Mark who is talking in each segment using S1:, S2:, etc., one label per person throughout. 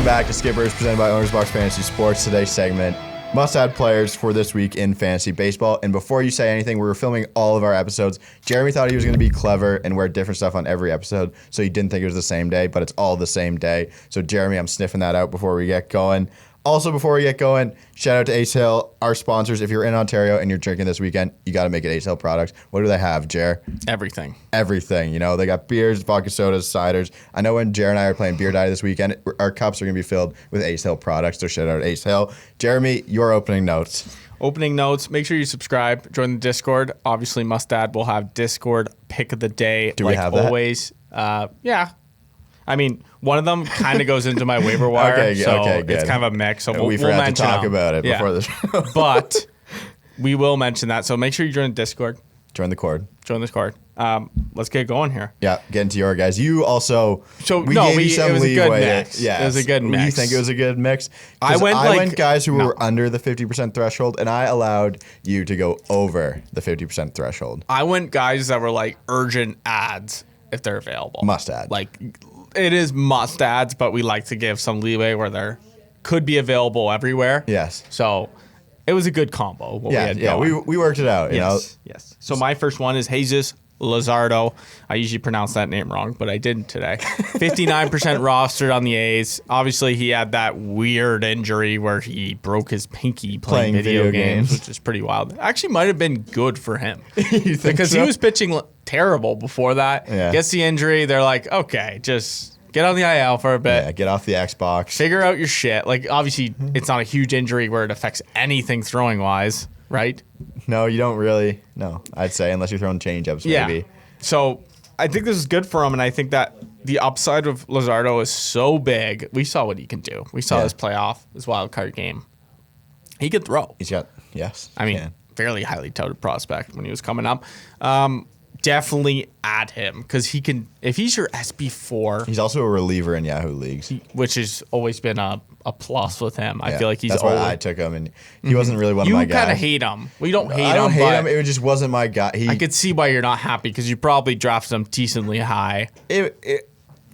S1: Welcome back to Skippers, presented by Owners Box Fantasy Sports. Today's segment, must-add players for this week in fantasy baseball. And before you say anything, we were filming all of our episodes. Jeremy thought he was going to be clever and wear different stuff on every episode, so he didn't think it was the same day, but it's all the same day. So Jeremy, I'm sniffing that out before we get going. Also, before we get going, shout out to Ace Hill, our sponsors. If you're in Ontario and you're drinking this weekend, you got to make it Ace Hill products. What do they have, Jer?
S2: Everything.
S1: Everything. You know, they got beers, vodka sodas, ciders. I know when Jer and I are playing Beer Diet this weekend, our cups are going to be filled with Ace Hill products. So shout out to Ace Hill. Jeremy, your opening notes.
S2: Opening notes. Make sure you subscribe. Join the Discord. Obviously, Mustad will have Discord pick of the day.
S1: Do we have that?
S2: Always. Yeah. I mean, one of them kind of goes into my waiver wire,
S1: okay,
S2: good. It's kind of a mix. So
S1: we
S2: we'll
S1: forgot to
S2: mention
S1: talk
S2: them.
S1: about it before the show.
S2: But we will mention that. So make sure you join the Discord.
S1: Join the cord.
S2: Join the Discord. Let's get going here.
S1: Yeah, get into your guys. You also.
S2: It was a good mix.
S1: Yeah,
S2: it was a good mix.
S1: You think it was a good mix?
S2: I went
S1: guys who were under the 50% threshold, and I allowed you to go over the 50% threshold.
S2: I went guys that were like urgent ads if they're available.
S1: Must add.
S2: Like, it is must ads, but we like to give some leeway where they're could be available everywhere.
S1: Yes.
S2: So it was a good combo.
S1: We worked it out. You know.
S2: Yes. So my first one is Jesus Luzardo. I usually pronounce that name wrong, but I didn't today. 59% rostered on the A's. Obviously, he had that weird injury where he broke his pinky playing video games, which is pretty wild. Actually, might have been good for him because he was pitching terrible before that.
S1: Yeah.
S2: Gets the injury. They're like, okay, just get on the IL for a bit.
S1: Yeah, get off the Xbox.
S2: Figure out your shit. Like, obviously, it's not a huge injury where it affects anything throwing wise, right?
S1: No, you don't really. No, I'd say unless you're throwing change-ups, maybe.
S2: So I think this is good for him, and I think that the upside of Luzardo is so big. We saw what he can do. We saw his playoff, his wild card game. He could throw.
S1: He's got
S2: Fairly highly touted prospect when he was coming up. Definitely add him because he can. If he's your SB4,
S1: he's also a reliever in Yahoo leagues,
S2: which has always been a plus with him. I feel like he's.
S1: That's why I took him, and he wasn't really one of my guys.
S2: You kind of hate him. We don't hate him.
S1: I don't hate him. It just wasn't my guy.
S2: I could see why you're not happy because you probably drafted him decently high.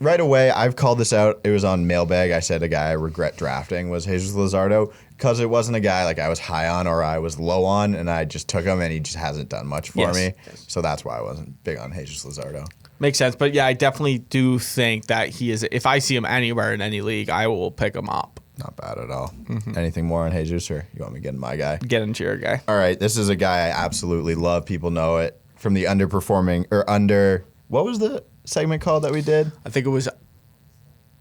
S1: Right away, I've called this out. It was on Mailbag. I said a guy I regret drafting was Jesus Luzardo because it wasn't a guy like I was high on or I was low on, and I just took him, and he just hasn't done much for me. Yes. So that's why I wasn't big on Jesus Luzardo. Makes
S2: sense. But, yeah, I definitely do think that he is – if I see him anywhere in any league, I will pick him up.
S1: Not bad at all. Mm-hmm. Anything more on Jesus, or you want me to get in my guy?
S2: Get into your guy.
S1: All right. This is a guy I absolutely love. People know it from the underperforming – or under – what was the segment called that we did?
S2: I think it was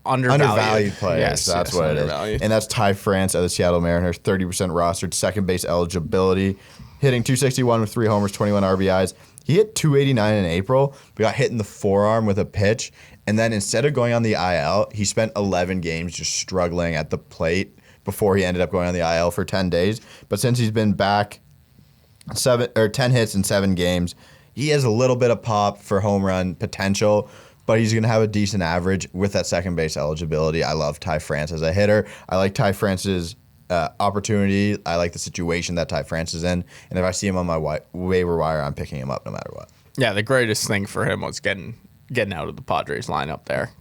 S2: undervalued
S1: players.
S2: Yes,
S1: that's what it is. And that's Ty France of the Seattle Mariners, 30% rostered, second base eligibility, hitting .261 with 3 homers, 21 RBIs. He hit .289 in April, but got hit in the forearm with a pitch. And then instead of going on the IL, he spent 11 games just struggling at the plate before he ended up going on the IL for 10 days. But since he's been back, 10 hits in 7 games, he has a little bit of pop for home run potential, but he's going to have a decent average with that second base eligibility. I love Ty France as a hitter. I like Ty France's opportunity. I like the situation that Ty France is in. And if I see him on my waiver wire, I'm picking him up no matter what.
S2: Yeah, the greatest thing for him was getting out of the Padres lineup there.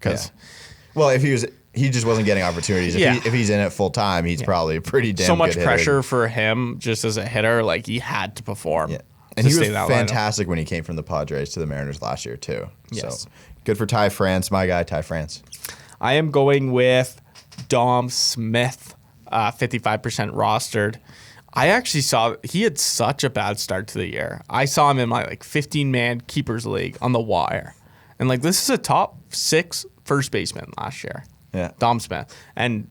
S1: Well, if he just wasn't getting opportunities. If he's in it full time, he's probably a pretty damn good hitter.
S2: So much pressure for him just as a hitter. Like, he had to perform.
S1: Yeah. And he was fantastic when he came from the Padres to the Mariners last year, too.
S2: Yes.
S1: So good for Ty France, my guy, Ty France.
S2: I am going with Dom Smith, 55% rostered. I actually saw he had such a bad start to the year. I saw him in my 15-man keepers league on the wire. And this is a top 6 first baseman last year.
S1: Yeah.
S2: Dom Smith. And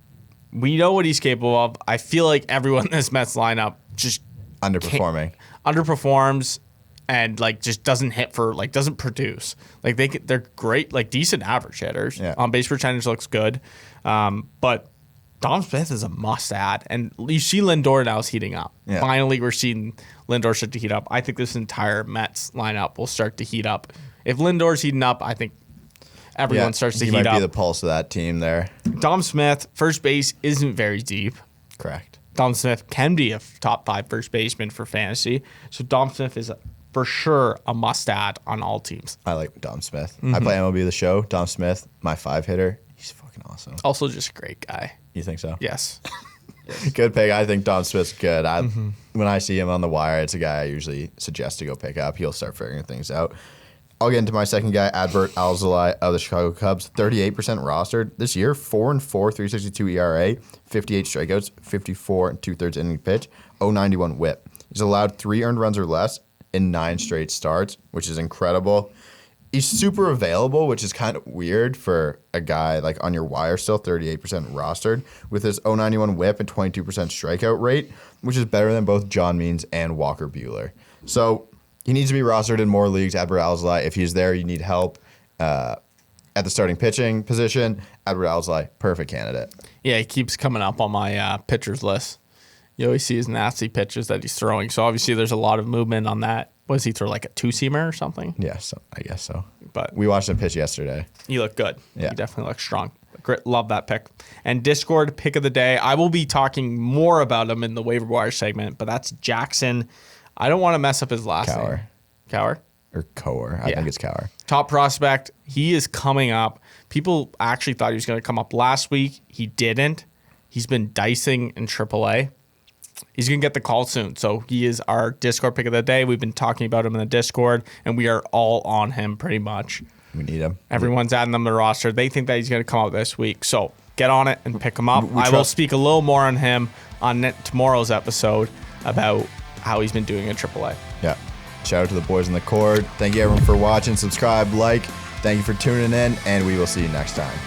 S2: we know what he's capable of. I feel like everyone in this Mets lineup just underperforms and just doesn't hit for doesn't produce. They're great, decent average hitters.
S1: Yeah.
S2: On base percentage looks good. But Dom Smith is a must add. And you see Lindor now is heating up.
S1: Yeah.
S2: Finally we're seeing Lindor start to heat up. I think this entire Mets lineup will start to heat up. If Lindor's heating up, I think everyone starts to heat up.
S1: He might be the pulse of that team there.
S2: Dom Smith, first base isn't very deep.
S1: Correct.
S2: Dom Smith can be a top 5 first baseman for fantasy. So Dom Smith is for sure a must-add on all teams.
S1: I like Dom Smith. I play MLB The Show. Dom Smith, my 5-hitter. He's fucking awesome.
S2: Also just a great guy.
S1: You think so?
S2: Yes.
S1: Good pick. I think Dom Smith's good. When I see him on the wire, it's a guy I usually suggest to go pick up. He'll start figuring things out. I'll get into my second guy, Adbert Alzolay of the Chicago Cubs. 38% rostered this year. 4-4, 3.62 ERA, 58 strikeouts, 54 and 2/3 inning pitch, 0.91 WHIP. He's allowed 3 earned runs or less in 9 straight starts, which is incredible. He's super available, which is kind of weird for a guy like on your wire still, 38% rostered, with his 0.91 whip and 22% strikeout rate, which is better than both John Means and Walker Buehler. So he needs to be rostered in more leagues. Adbert Alzolay, if he's there, you need help at the starting pitching position. Adbert Alzolay, perfect candidate.
S2: Yeah, he keeps coming up on my pitchers list. You always see his nasty pitches that he's throwing. So obviously there's a lot of movement on that. What does he throw, like a 2-seamer or something?
S1: Yeah, so I guess so.
S2: But
S1: we watched him pitch yesterday.
S2: He looked good.
S1: Yeah.
S2: He definitely looks strong. Great, love that pick. And Discord pick of the day. I will be talking more about him in the waiver wire segment, but that's Jackson. I don't want to mess up his last name. Cower?
S1: Or Cower. I think it's Cower.
S2: Top prospect. He is coming up. People actually thought he was going to come up last week. He didn't. He's been dicing in AAA. He's going to get the call soon. So he is our Discord pick of the day. We've been talking about him in the Discord, and we are all on him pretty much.
S1: We need him.
S2: Everyone's adding them to the roster. They think that he's going to come up this week. So get on it and pick him up. I will speak a little more on him on tomorrow's episode about how he's been doing in AAA.
S1: Yeah. Shout out to the boys in the Cord. Thank you, everyone, for watching. Subscribe, like. Thank you for tuning in, and we will see you next time.